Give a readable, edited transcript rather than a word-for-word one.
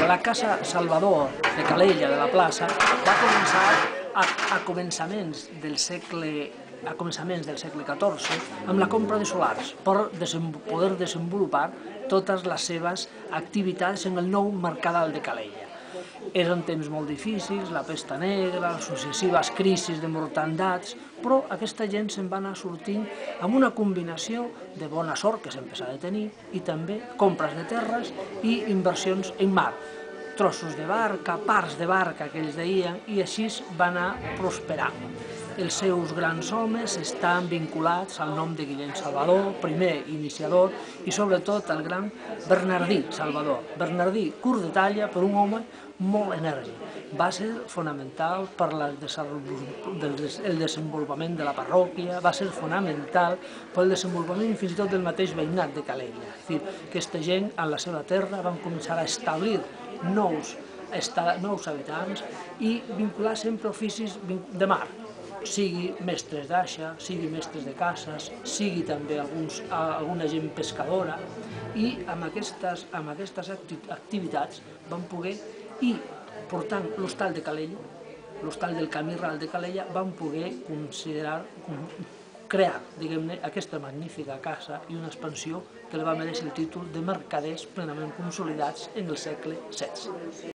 La Casa Salvador de Calella, de la plaça, va començar a començaments del segle XIV amb la compra de solars per poder desenvolupar totes les seves activitats en el nou mercadal de Calella. Eren temps molt difícils, la pesta negra, les successives crisis de mortandats, però aquesta gent se'n va anar sortint amb una combinació de bona sort que s'empezava a tenir i també compres de terres i inversions en mar, trossos de barca, parts de barca que ells deien, i així va anar prosperant. Els seus grans homes estan vinculats al nom de Guillem Salvador, primer iniciador, i sobretot al gran Bernardí Salvador. Bernardí, curt de talla, però un home molt enèrgic. Va ser fonamental per el desenvolupament de la parròquia, va ser fonamental pel desenvolupament fins i tot del mateix veïnat de Calella. És a dir, aquesta gent en la seva terra van començar a establir nous habitants i vincular sempre oficis de mar, sigui mestres d'aixa, sigui mestres de cases, sigui també alguna gent pescadora, i amb aquestes activitats van poder, i portant l'hostal de Calella, l'hostal del Camí Ral de Calella, van poder crear, diguem-ne, aquesta magnífica casa i una expansió que li va mereixer el títol de mercaders plenament consolidats en el segle XVI.